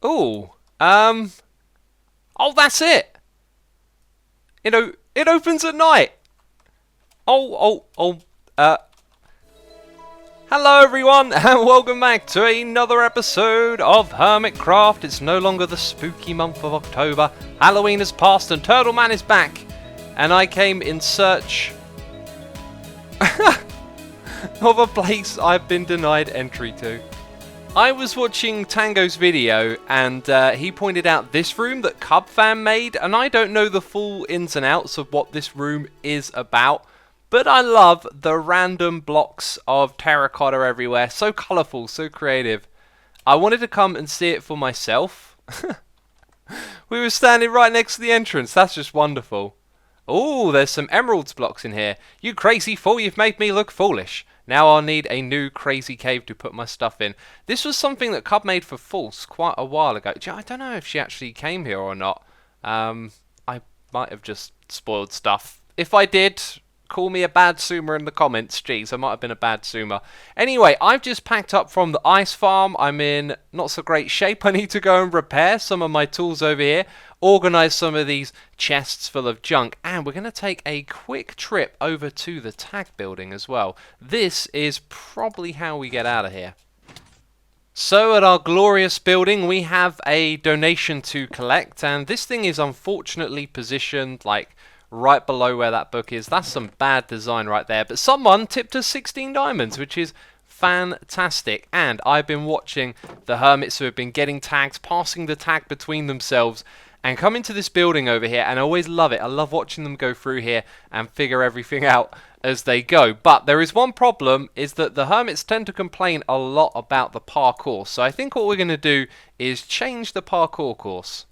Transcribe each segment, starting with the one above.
Ooh. Oh, that's it. It opens at night. Uh. Hello everyone, and welcome back to another episode of Hermitcraft. It's no longer the spooky month of October. Halloween has passed and Turtle Man is back. And I came in search of a place I've been denied entry to. I was watching Tango's video and he pointed out this room that Cub Fan made, and I don't know the full ins and outs of what this room is about, but I love the random blocks of terracotta everywhere. So colourful, so creative. I wanted to come and see it for myself. We were standing right next to the entrance. That's just wonderful. Oh, there's some emeralds blocks in here. You crazy fool, you've made me look foolish. Now I'll need a new crazy cave to put my stuff in. This was something that Cub made for False quite a while ago. I don't know if she actually came here or not. I might have just spoiled stuff. If I did, call me a bad zoomer in the comments. Jeez, I might have been a bad zoomer. Anyway, I've just packed up from the ice farm. I'm in not so great shape. I need to go and repair some of my tools over here, organise some of these chests full of junk, and we're going to take a quick trip over to the tag building as well. This is probably how we get out of here. So at our glorious building we have a donation to collect, and this thing is unfortunately positioned like right below where that book is. That's some bad design right there, but someone tipped us 16 diamonds, which is fantastic. And I've been watching the hermits who have been getting tags, passing the tag between themselves, and come into this building over here, and I always love it. I love watching them go through here and figure everything out as they go. But there is one problem, is that the hermits tend to complain a lot about the parkour. So I think what we're going to do is change the parkour course.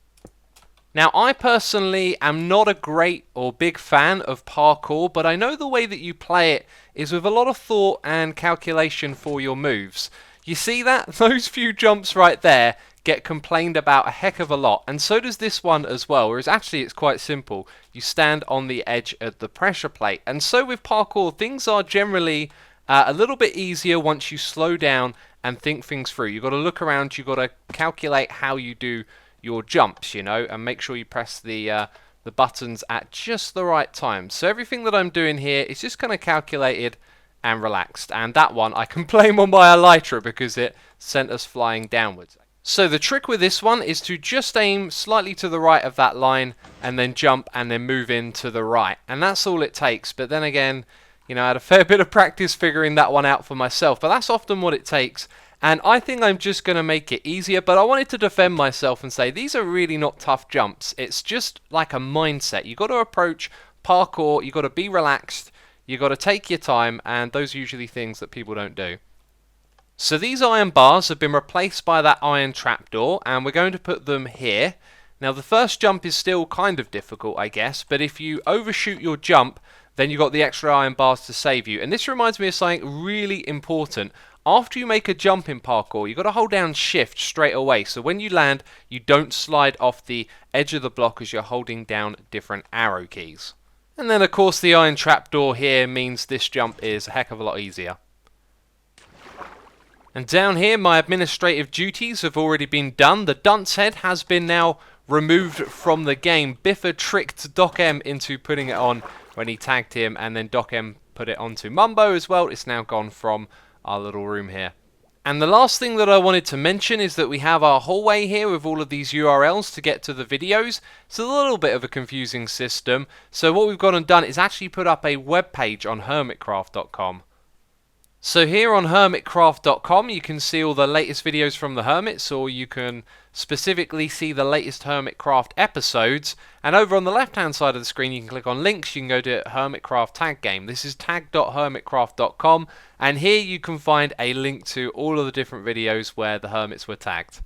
Now, I personally am not a great or big fan of parkour, but I know the way that you play it is with a lot of thought and calculation for your moves. You see that? Those few jumps right there get complained about a heck of a lot, and so does this one as well, whereas actually it's quite simple. You stand on the edge of the pressure plate, and so with parkour, things are generally a little bit easier once you slow down and think things through. You've got to look around, you've got to calculate how you do your jumps, you know, and make sure you press the buttons at just the right time. So everything that I'm doing here is just kind of calculated and relaxed, and that one I can blame on my elytra because it sent us flying downwards. So the trick with this one is to just aim slightly to the right of that line and then jump and then move in to the right, and that's all it takes. But then again, you know, I had a fair bit of practice figuring that one out for myself, but that's often what it takes. And I think I'm just going to make it easier, but I wanted to defend myself and say these are really not tough jumps. It's just like a mindset. You've got to approach parkour, you've got to be relaxed, you've got to take your time, and those are usually things that people don't do. So these iron bars have been replaced by that iron trapdoor, and we're going to put them here. Now the first jump is still kind of difficult, I guess, but if you overshoot your jump, then you've got the extra iron bars to save you. And this reminds me of something really important. After you make a jump in parkour, you've got to hold down shift straight away. So when you land, you don't slide off the edge of the block as you're holding down different arrow keys. And then of course the iron trapdoor here means this jump is a heck of a lot easier. And down here my administrative duties have already been done. The dunce head has been now removed from the game. Biffa tricked Doc M into putting it on when he tagged him, and then Doc M put it onto Mumbo as well. It's now gone from our little room here. And the last thing that I wanted to mention is that we have our hallway here with all of these URLs to get to the videos. It's a little bit of a confusing system, so what we've gone and done is actually put up a web page on hermitcraft.com. So here on hermitcraft.com you can see all the latest videos from the Hermits, or you can specifically see the latest Hermitcraft episodes, and over on the left hand side of the screen you can click on links. You can go to Hermitcraft tag game. This is tag.hermitcraft.com, and here you can find a link to all of the different videos where the Hermits were tagged.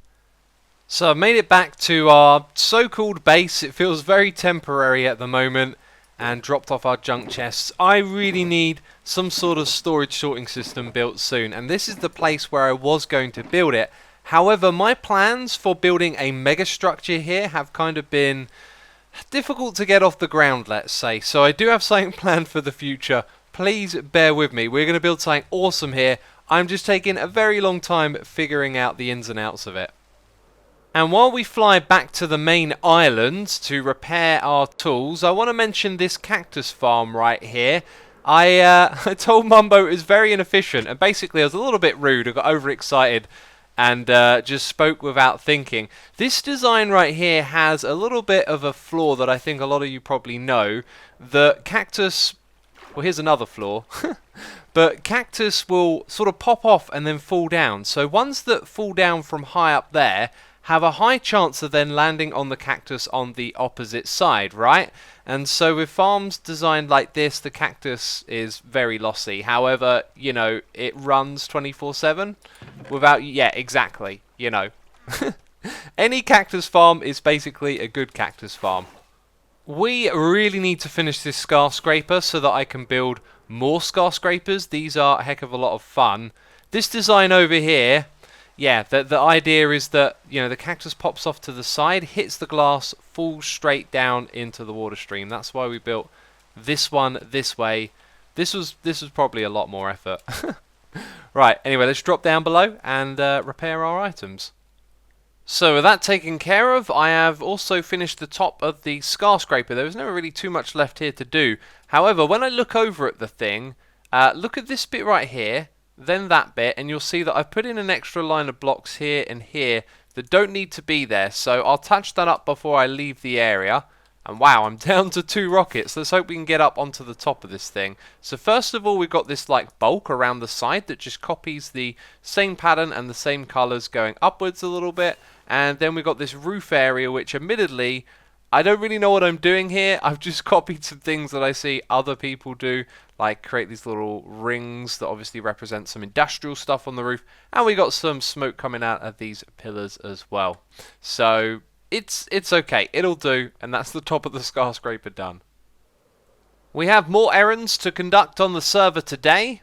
So I've made it back to our so-called base. It feels very temporary at the moment, and dropped off our junk chests. I really need some sort of storage sorting system built soon, and this is the place where I was going to build it. However, my plans for building a mega structure here have kind of been difficult to get off the ground, let's say. So I do have something planned for the future. Please bear with me. We're going to build something awesome here. I'm just taking a very long time figuring out the ins and outs of it. And while we fly back to the main island to repair our tools, I want to mention this cactus farm right here. I told Mumbo it was very inefficient, and basically I was a little bit rude. I got overexcited and just spoke without thinking. This design right here has a little bit of a flaw that I think a lot of you probably know. The cactus... Well, here's another flaw. But cactus will sort of pop off and then fall down. So ones that fall down from high up there have a high chance of then landing on the cactus on the opposite side, right? And so with farms designed like this, the cactus is very lossy. However, you know, it runs 24/7 without... Yeah, exactly, you know. Any cactus farm is basically a good cactus farm. We really need to finish this skyscraper so that I can build more skyscrapers. These are a heck of a lot of fun. This design over here... Yeah, the idea is that, you know, the cactus pops off to the side, hits the glass, falls straight down into the water stream. That's why we built this one this way. This was probably a lot more effort. Right, anyway, let's drop down below and repair our items. So with that taken care of, I have also finished the top of the skyscraper. There was never really too much left here to do. However, when I look over at the thing, look at this bit right here. Then that bit, and you'll see that I've put in an extra line of blocks here and here that don't need to be there, so I'll touch that up before I leave the area. And wow, I'm down to 2 rockets. Let's hope we can get up onto the top of this thing. So first of all, we've got this like bulk around the side that just copies the same pattern and the same colours going upwards a little bit, and then we've got this roof area, which admittedly I don't really know what I'm doing here. I've just copied some things that I see other people do, like create these little rings that obviously represent some industrial stuff on the roof, and we got some smoke coming out of these pillars as well. So it's okay, it'll do, and that's the top of the skyscraper done. We have more errands to conduct on the server today.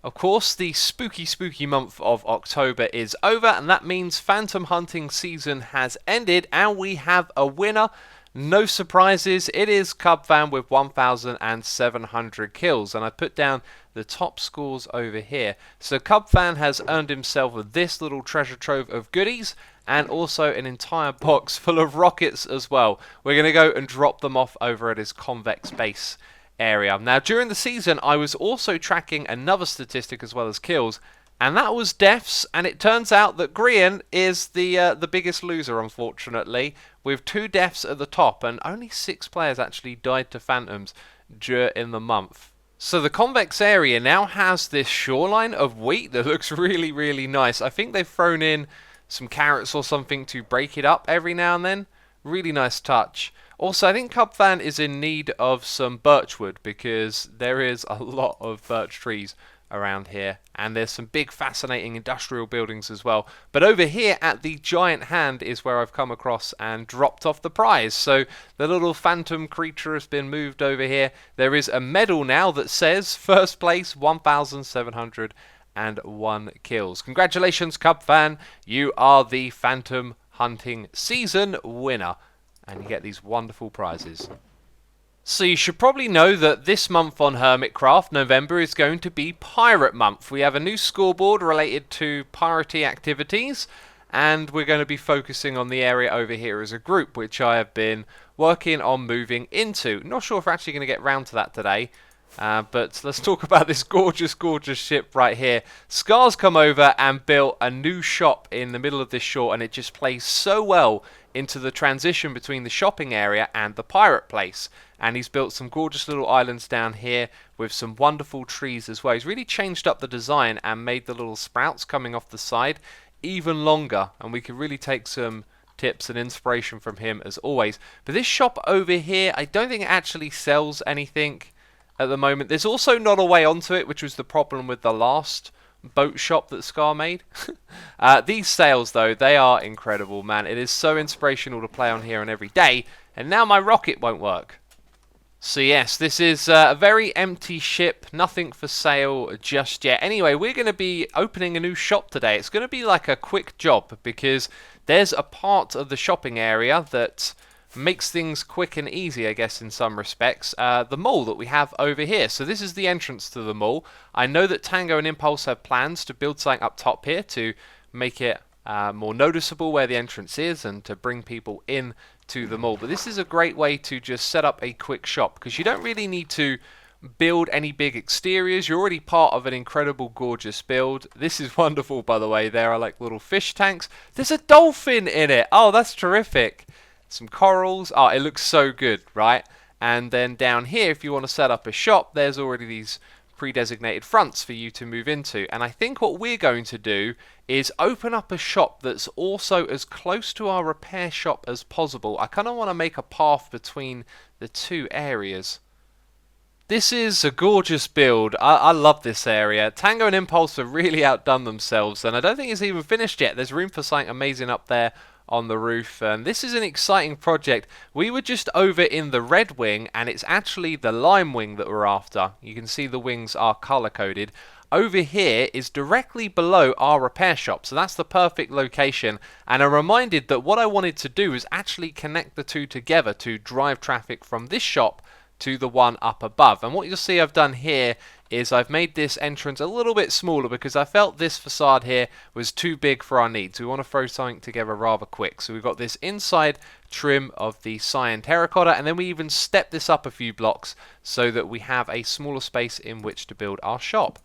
Of course, the spooky month of October is over, and that means phantom hunting season has ended, and we have a winner. No surprises, it is Cubfan with 1,700 kills, and I put down the top scores over here. So Cubfan has earned himself this little treasure trove of goodies, and also an entire box full of rockets as well. We're going to go and drop them off over at his convex base area. Now, during the season, I was also tracking another statistic as well as kills, and that was deaths, and it turns out that Grian is the biggest loser, unfortunately, with 2 deaths at the top, and only 6 players actually died to phantoms during the month. So the convex area now has this shoreline of wheat that looks really, really nice. I think they've thrown in some carrots or something to break it up every now and then. Really nice touch. Also, I think Cubfan is in need of some birchwood, because there is a lot of birch trees around here, and there's some big fascinating industrial buildings as well. But over here at the giant hand is where I've come across and dropped off the prize. So the little phantom creature has been moved over here. There is a medal now that says first place, 1,701 kills. Congratulations, Cubfan, you are the phantom hunting season winner, and you get these wonderful prizes. So you should probably know that this month on Hermitcraft, November, is going to be Pirate Month. We have a new scoreboard related to piratey activities, and we're going to be focusing on the area over here as a group, which I have been working on moving into. Not sure if we're actually going to get round to that today, but let's talk about this gorgeous, gorgeous ship right here. Scar's come over and built a new shop in the middle of this shore, and it just plays so well into the transition between the shopping area and the pirate place. And he's built some gorgeous little islands down here with some wonderful trees as well. He's really changed up the design and made the little sprouts coming off the side even longer, and we could really take some tips and inspiration from him as always. But this shop over here, I don't think it actually sells anything at the moment. There's also not a way onto it, which was the problem with the last boat shop that Scar made. These sails though, they are incredible, man. It is so inspirational to play on here on every day, and now my rocket won't work. So yes, this is a very empty ship, nothing for sale just yet. Anyway, we're going to be opening a new shop today. It's going to be like a quick job, because there's a part of the shopping area that makes things quick and easy, I guess, in some respects. The mall that we have over here. So this is the entrance to the mall. I know that Tango and Impulse have plans to build something up top here to make it more noticeable where the entrance is and to bring people in to the mall. But this is a great way to just set up a quick shop because you don't really need to build any big exteriors. You're already part of an incredible, gorgeous build. This is wonderful, by the way. There are like little fish tanks. There's a dolphin in it. Oh, that's terrific. Some corals. Oh, it looks so good, right? And then down here, if you want to set up a shop, there's already these pre-designated fronts for you to move into. And I think what we're going to do is open up a shop that's also as close to our repair shop as possible. I kind of want to make a path between the two areas. This is a gorgeous build. I love this area. Tango and Impulse have really outdone themselves, and I don't think it's even finished yet. There's room for something amazing up there on the roof, and this is an exciting project. We were just over in the red wing, and it's actually the lime wing that we're after. You can see the wings are color coded. Over here is directly below our repair shop, so that's the perfect location. And I'm reminded that what I wanted to do is actually connect the two together to drive traffic from this shop to the one up above. And what you'll see I've done here is I've made this entrance a little bit smaller because I felt this facade here was too big for our needs. We want to throw something together rather quick. So we've got this inside trim of the cyan terracotta, and then we even step this up a few blocks so that we have a smaller space in which to build our shop.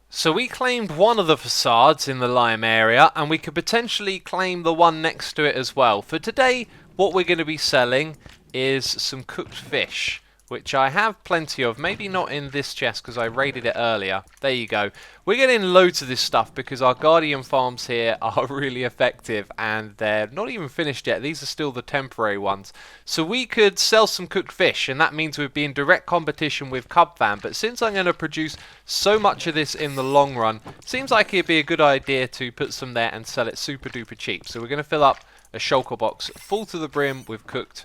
So we claimed one of the facades in the lime area, and we could potentially claim the one next to it as well. For today, what we're going to be selling is some cooked fish, which I have plenty of. Maybe not in this chest because I raided it earlier. There you go. We're getting loads of this stuff because our guardian farms here are really effective, and they're not even finished yet. These are still the temporary ones. So we could sell some cooked fish, and that means we'd be in direct competition with Cub Fam. But since I'm going to produce so much of this in the long run, it seems like it'd be a good idea to put some there and sell it super duper cheap. So we're going to fill up a shulker box full to the brim with cooked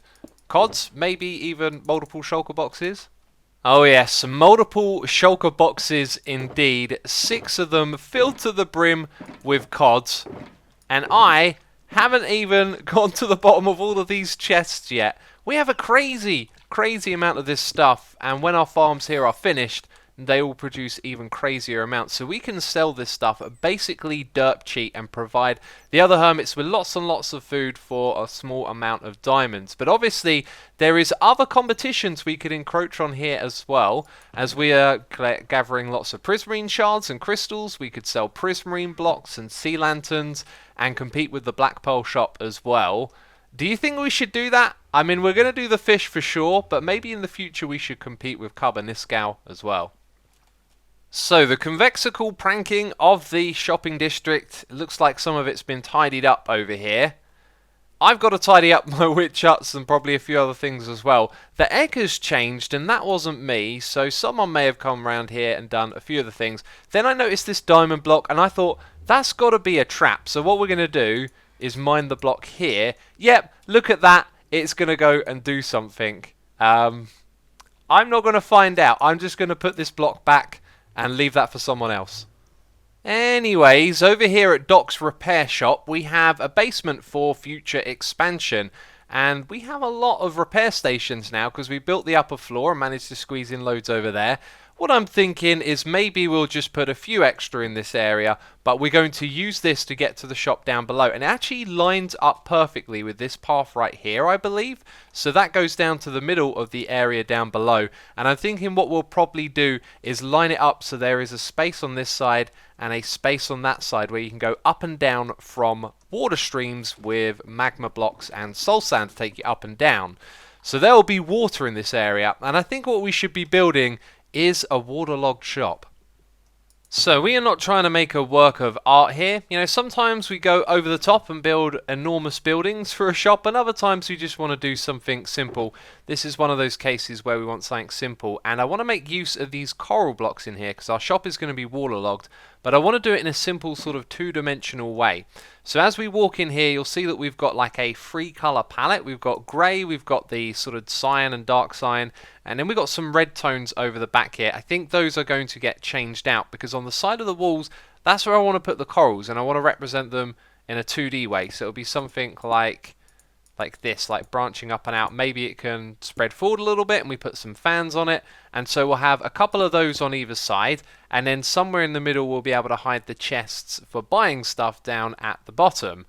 cods, maybe even multiple shulker boxes. Oh yes, multiple shulker boxes indeed. 6 of them filled to the brim with cods. And I haven't even gone to the bottom of all of these chests yet. We have a crazy amount of this stuff, and when our farms here are finished, they will produce even crazier amounts. So we can sell this stuff basically dirt cheap and provide the other hermits with lots and lots of food for a small amount of diamonds. But obviously there is other competitions we could encroach on here as well. As we are gathering lots of prismarine shards and crystals, we could sell prismarine blocks and sea lanterns and compete with the black pearl shop as well. Do you think we should do that? I mean, we're going to do the fish for sure, but maybe in the future we should compete with Cub and Niskow as well. So the convexical pranking of the shopping district, looks like some of it's been tidied up over here. I've got to tidy up my witch huts and probably a few other things as well. The egg has changed, and that wasn't me, so someone may have come around here and done a few of the things. Then I noticed this diamond block, and I thought, that's got to be a trap. So what we're going to do is mine the block here. Yep, look at that. It's going to go and do something. I'm not going to find out. I'm just going to put this block back and leave that for someone else. Anyways, over here at Doc's Repair Shop, we have a basement for future expansion. And we have a lot of repair stations now because we built the upper floor and managed to squeeze in loads over there. What I'm thinking is maybe we'll just put a few extra in this area, but we're going to use this to get to the shop down below. And it actually lines up perfectly with this path right here, I believe. So that goes down to the middle of the area down below. And I'm thinking what we'll probably do is line it up so there is a space on this side and a space on that side where you can go up and down from water streams with magma blocks and soul sand to take you up and down. So there will be water in this area, and I think what we should be building is a waterlogged shop. So we are not trying to make a work of art here. You know, sometimes we go over the top and build enormous buildings for a shop, and other times we just want to do something simple. This is one of those cases where we want something simple, and I want to make use of these coral blocks in here because our shop is going to be waterlogged, but I want to do it in a simple sort of two-dimensional way. So as we walk in here, you'll see that we've got like a 3-color palette. We've got grey, we've got the sort of cyan and dark cyan, and then we've got some red tones over the back here. I think those are going to get changed out because on the side of the walls, that's where I want to put the corals, and I want to represent them in a 2D way. So it'll be something like like this, like branching up and out. Maybe it can spread forward a little bit and we put some fans on it. And so we'll have a couple of those on either side. And then somewhere in the middle we'll be able to hide the chests for buying stuff down at the bottom.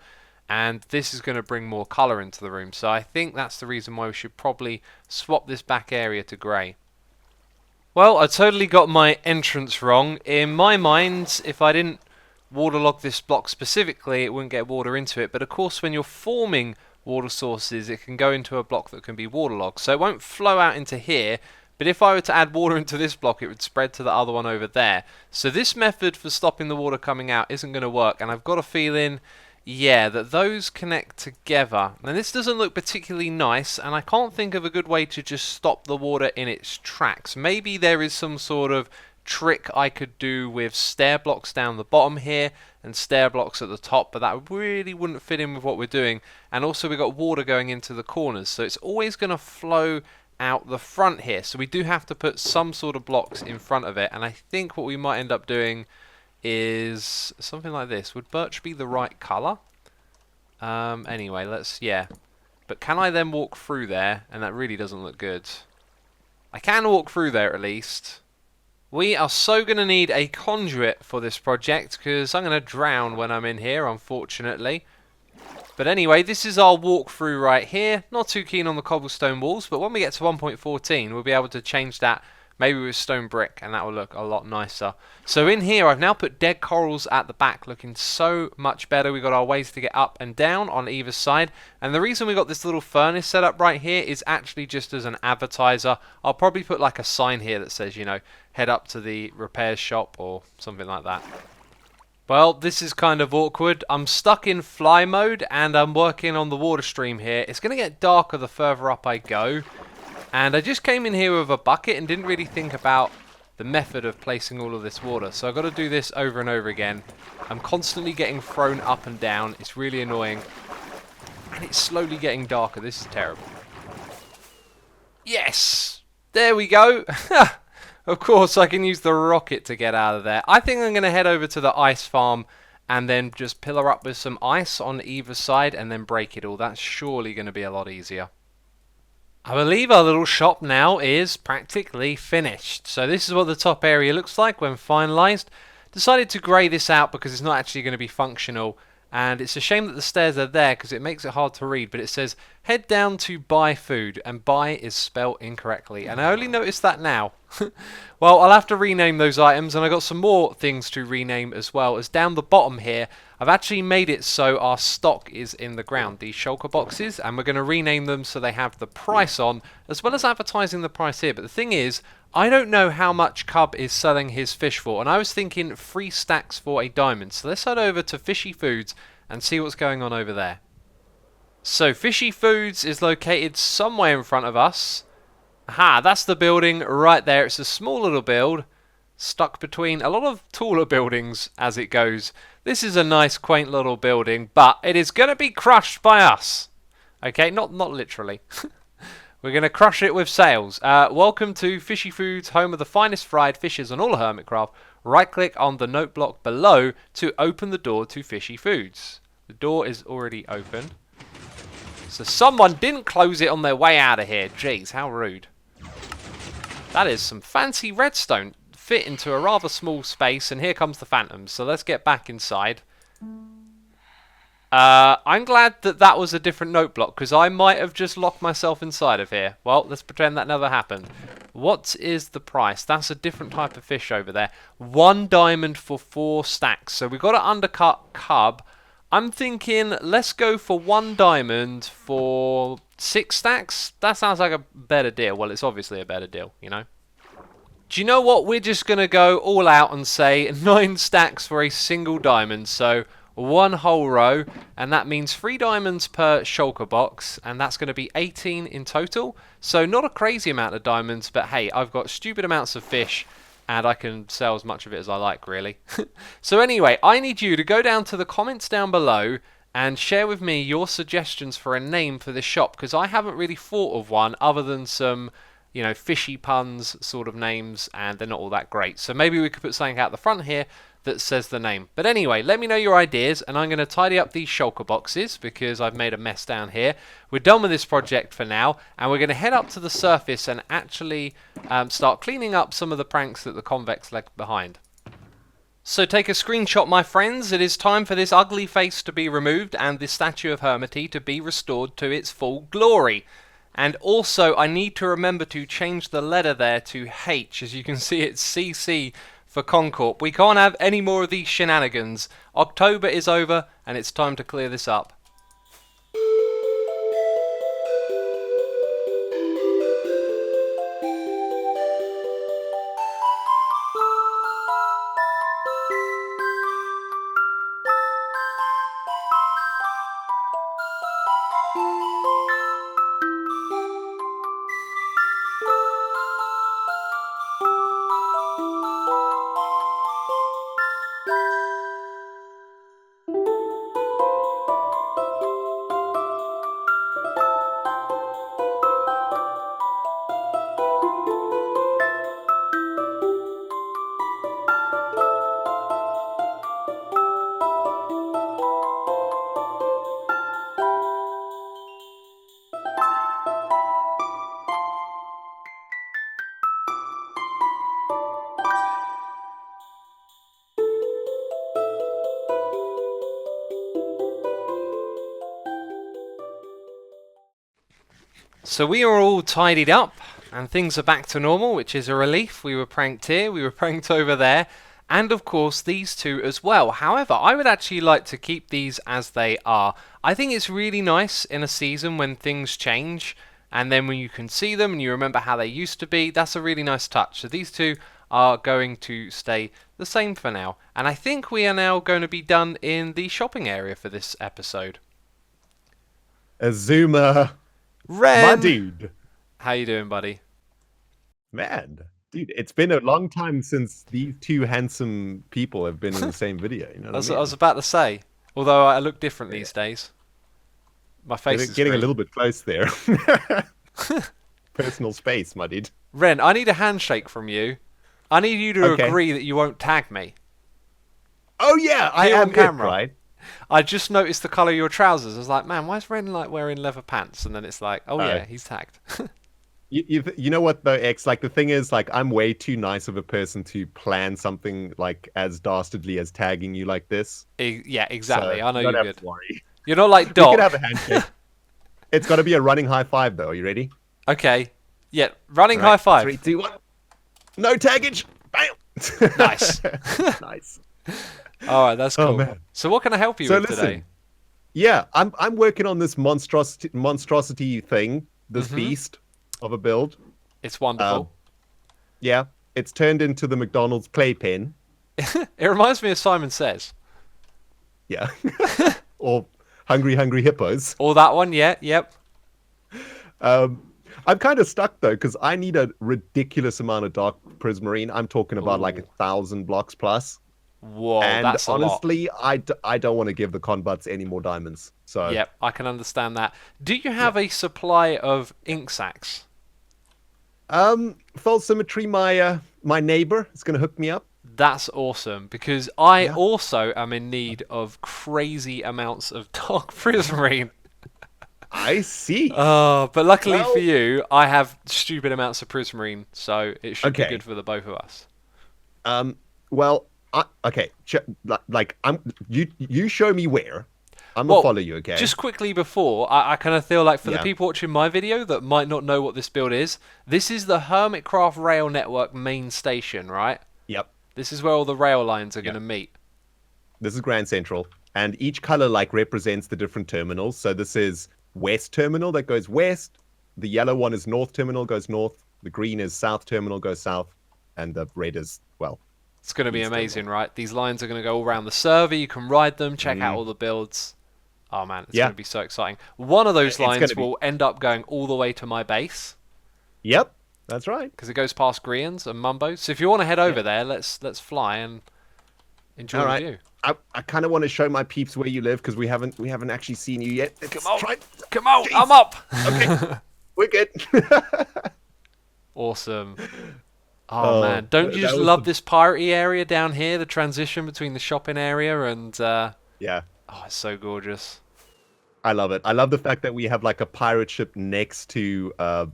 And this is going to bring more colour into the room. So I think that's the reason why we should probably swap this back area to grey. Well, I totally got my entrance wrong. In my mind, if I didn't waterlog this block specifically, it wouldn't get water into it. But of course, when you're forming water sources, it can go into a block that can be waterlogged. So it won't flow out into here. But if I were to add water into this block, it would spread to the other one over there. So this method for stopping the water coming out isn't going to work. And I've got a feeling, yeah, that those connect together. Now this doesn't look particularly nice, and I can't think of a good way to just stop the water in its tracks. Maybe there is some sort of trick I could do with stair blocks down the bottom here and stair blocks at the top, but that really wouldn't fit in with what we're doing. And also we've got water going into the corners, so it's always going to flow out the front here. So we do have to put some sort of blocks in front of it, and I think what we might end up doing is something like this. Would birch be the right colour? Anyway, yeah. But can I then walk through there? And that really doesn't look good. I can walk through there at least. We are so going to need a conduit for this project, because I'm going to drown when I'm in here, unfortunately. But anyway, this is our walkthrough right here. Not too keen on the cobblestone walls, but when we get to 1.14, we'll be able to change that maybe with stone brick, and that will look a lot nicer. So in here, I've now put dead corals at the back, looking so much better. We've got our ways to get up and down on either side. And the reason we got this little furnace set up right here is actually just as an advertiser. I'll probably put like a sign here that says, you know, head up to the repairs shop or something like that. Well, this is kind of awkward. I'm stuck in fly mode and I'm working on the water stream here. It's going to get darker the further up I go. And I just came in here with a bucket and didn't really think about the method of placing all of this water. So I've got to do this over and over again. I'm constantly getting thrown up and down. It's really annoying. And it's slowly getting darker. This is terrible. Yes! There we go. Of course, I can use the rocket to get out of there. I think I'm going to head over to the ice farm and then just pillar up with some ice on either side and then break it all. That's surely going to be a lot easier. I believe our little shop now is practically finished. So this is what the top area looks like when finalized. Decided to grey this out because it's not actually going to be functional. And it's a shame that the stairs are there because it makes it hard to read. But it says, head down to buy food. And buy is spelled incorrectly. And I only noticed that now. Well, I'll have to rename those items. And I got some more things to rename as well. As down the bottom here, I've actually made it so our stock is in the ground. These shulker boxes. And we're going to rename them so they have the price on. As well as advertising the price here. But the thing is, I don't know how much Cub is selling his fish for, and I was thinking 3 stacks for a diamond. So let's head over to Fishy Foods and see what's going on over there. So Fishy Foods is located somewhere in front of us. Aha, that's the building right there. It's a small little build stuck between a lot of taller buildings as it goes. This is a nice quaint little building, but it is going to be crushed by us. Okay, not literally. We're going to crush it with sails. Welcome to Fishy Foods, home of the finest fried fishes on all Hermitcraft. Right-click on the note block below to open the door to Fishy Foods. The door is already open. So someone didn't close it on their way out of here. Jeez, how rude. That is some fancy redstone fit into a rather small space, and here comes the phantoms. So let's get back inside. I'm glad that that was a different note block, because I might have just locked myself inside of here. Well, let's pretend that never happened. What is the price? That's a different type of fish over there. 1 diamond for 4 stacks. So we've got to undercut Cub. I'm thinking, let's go for 1 diamond for 6 stacks. That sounds like a better deal. Well, it's obviously a better deal, you know. Do you know what? We're just going to go all out and say 9 stacks for a single diamond. So 1 whole row, and that means 3 diamonds per shulker box, and that's going to be 18 in total. So not a crazy amount of diamonds, but hey, I've got stupid amounts of fish, and I can sell as much of it as I like, really. So anyway, I need you to go down to the comments down below and share with me your suggestions for a name for this shop, because I haven't really thought of one other than some, you know, fishy puns sort of names, and they're not all that great. So maybe we could put something out the front here that says the name. But anyway, let me know your ideas, and I'm going to tidy up these shulker boxes because I've made a mess down here. We're done with this project for now, and we're going to head up to the surface and actually start cleaning up some of the pranks that the convex left behind. So take a screenshot, my friends. It is time for this ugly face to be removed and the statue of Hermity to be restored to its full glory. And also, I need to remember to change the letter there to H. As you can see, it's CC for Concorp. We can't have any more of these shenanigans. October is over, and it's time to clear this up. So we are all tidied up and things are back to normal, which is a relief. We were pranked here, we were pranked over there, and of course these two as well. However, I would actually like to keep these as they are. I think it's really nice in a season when things change, and then when you can see them and you remember how they used to be, that's a really nice touch. So these two are going to stay the same for now. And I think we are now going to be done in the shopping area for this episode. Azuma, Ren! my dude. How you doing, buddy? Man, dude, it's been a long time since these two handsome people have been in the same video. You know what I mean? I was about to say, although I look different these days. My face is getting green. a little bit close there. Personal space, my dude. Ren, I need a handshake from you. I need you to agree that you won't tag me. Oh yeah, I am on camera. Right? I just noticed the colour of your trousers. I was like, man, why is Ren like wearing leather pants? And then it's like, oh yeah, he's tagged. You know what though, X? Like the thing is, like I'm way too nice of a person to plan something like as dastardly as tagging you like this. Yeah, exactly. So I know you you're don't have good. to worry. You're not like We Doc. can have a handshake. It's got to be a running high five though. Are you ready? Okay. Yeah, running All right, high five. 3, 2, 1. No taggage. Bam. Nice. Nice. All right, that's cool. Oh, man. So what can I help you with today? Yeah, I'm working on this monstrosity thing, this beast of a build. It's wonderful. Yeah, it's turned into the McDonald's playpen. It reminds me of Simon Says. Yeah. Or Hungry Hungry Hippos. Or that one, yeah, yep. I'm kind of stuck though, because I need a ridiculous amount of dark prismarine. I'm talking about like 1,000 blocks plus. Whoa, and that's honestly, a lot. I don't want to give the conbuts any more diamonds. So Yep, I can understand that. Do you have a supply of ink sacs? False symmetry, my neighbor is gonna hook me up. That's awesome, because I also am in need of crazy amounts of dark prismarine. I see. But luckily for you, I have stupid amounts of prismarine, so it should be good for the both of us. Well, okay. You show me where. I'm gonna follow you. Okay. Just quickly before, I kind of feel like for the people watching my video that might not know what this build is, this is the Hermitcraft Rail Network main station, right? Yep. This is where all the rail lines are going to meet. This is Grand Central, and each color represents the different terminals. So this is West Terminal that goes west. The yellow one is North Terminal, goes north. The green is South Terminal, goes south. And the red is, it's going to be amazing, right? These lines are going to go all around the server. You can ride them, check out all the builds. Oh, man, it's going to be so exciting. One of those lines will end up going all the way to my base. Yep, that's right. Because it goes past Grians and Mumbo. So if you want to head over there, let's fly and enjoy the view. I kind of want to show my peeps where you live because we haven't actually seen you yet. Come on, I'm up. Okay, we're good. Awesome. Oh man, don't you just that was love the this piratey area down here? The transition between the shopping area and yeah. oh, it's so gorgeous. I love it. I love the fact that we have like a pirate ship next to a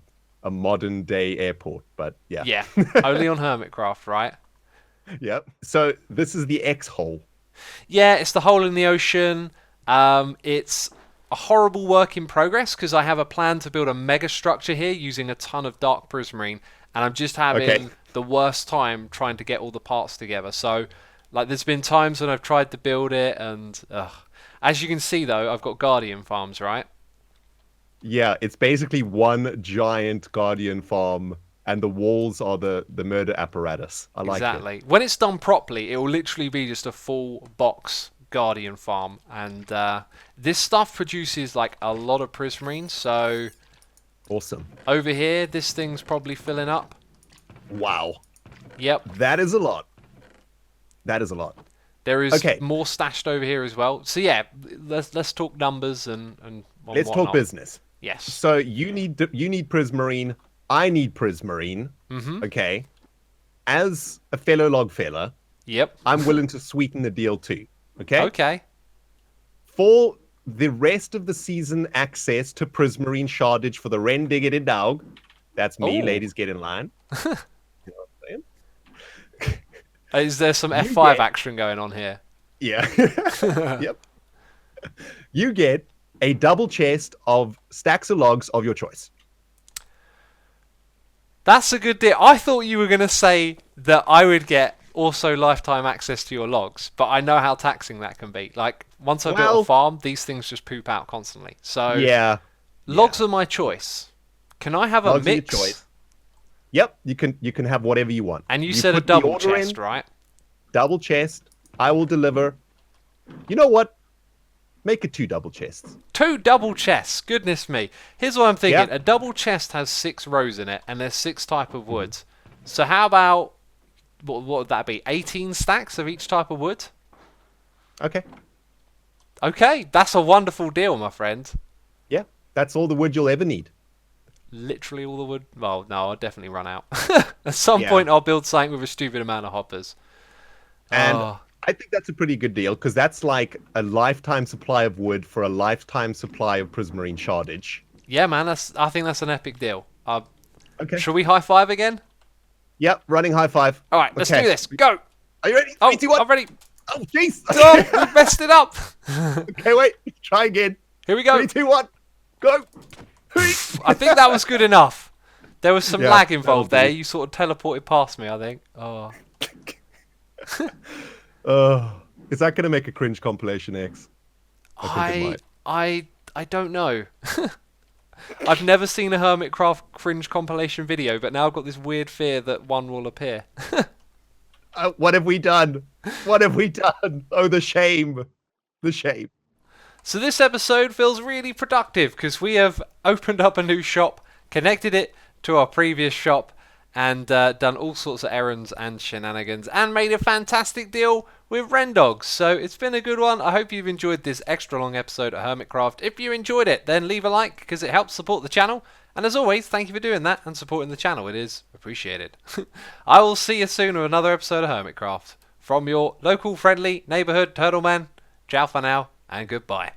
modern day airport. But yeah, Yeah, only on Hermitcraft, right? yep. So this is the X hole. Yeah, it's the hole in the ocean. It's a horrible work in progress because I have a plan to build a mega structure here using a ton of dark prismarine, and I'm just having Okay. the worst time trying to get all the parts together. So, like, there's been times when I've tried to build it, and as you can see, though, I've got Guardian farms, right? Yeah, it's basically one giant guardian farm, and the walls are the murder apparatus. I like it. Exactly. When it's done properly, it will literally be just a full box Guardian farm, and this stuff produces like a lot of prismarine. So Awesome. over here, this thing's probably filling up. Wow. Yep. That is a lot. That is a lot. There is Okay. more stashed over here as well. So yeah, let's talk numbers and Let's whatnot. talk business. Yes. So you need prismarine. I need prismarine. Mm-hmm. Okay. As a fellow log fella, Yep. I'm willing to sweeten the deal too. Okay. Okay. For the rest of the season, access to prismarine shardage for the Rendiggity dog. That's me, Ooh. ladies, get in line. You know what I'm saying? Is there some You F5 get- action going on here? Yeah. Yep. You get a double chest of stacks of logs of your choice. That's a good deal. I thought you were going to say that I would get also lifetime access to your logs, but I know how taxing that can be. Like, once I built Well- a farm, these things just poop out constantly. So, Yeah. logs are my choice. Can I have a Logs are your mix? choice. Yep. You can have whatever you want. And you said a put the double order in, chest, right? double chest. I will deliver. You know what? Make it 2 double chests. 2 double chests. Goodness me. Here's what I'm thinking. Yeah. A double chest has 6 rows in it, and there's 6 type of woods. So how about, what would that be? 18 stacks of each type of wood? Okay. Okay, that's a wonderful deal, my friend. Yeah. That's all the wood you'll ever need. Literally all the wood. Well, no, I'll definitely run out. At some Yeah. point, I'll build something with a stupid amount of hoppers. And Oh, I think that's a pretty good deal because that's like a lifetime supply of wood for a lifetime supply of prismarine shardage. yeah, man. I think that's an epic deal. Okay. Shall we high five again? Yep. Running high five. All right, let's Okay. do this. Go. Are you ready? Oh, 3, 2, 1. I'm ready. Oh, jeez. Oh, we messed it up. Okay, wait. Try again. Here we go. 3, 2, 1. Go. I think that was good enough. There was some Yeah, lag that involved was there. good. You sort of teleported past me, I think. Oh, Is that going to make a cringe compilation X? I think it might. I don't know. I've never seen a Hermitcraft cringe compilation video, but now I've got this weird fear that one will appear. What have we done? What have we done? Oh, the shame. The shame. So this episode feels really productive because we have opened up a new shop, connected it to our previous shop, and done all sorts of errands and shenanigans, and made a fantastic deal with Rendogs. So it's been a good one. I hope you've enjoyed this extra long episode of Hermitcraft. If you enjoyed it, then leave a like because it helps support the channel. And as always, thank you for doing that and supporting the channel. It is appreciated. I will see you soon with another episode of Hermitcraft. From your local friendly neighborhood turtle man, ciao for now and goodbye.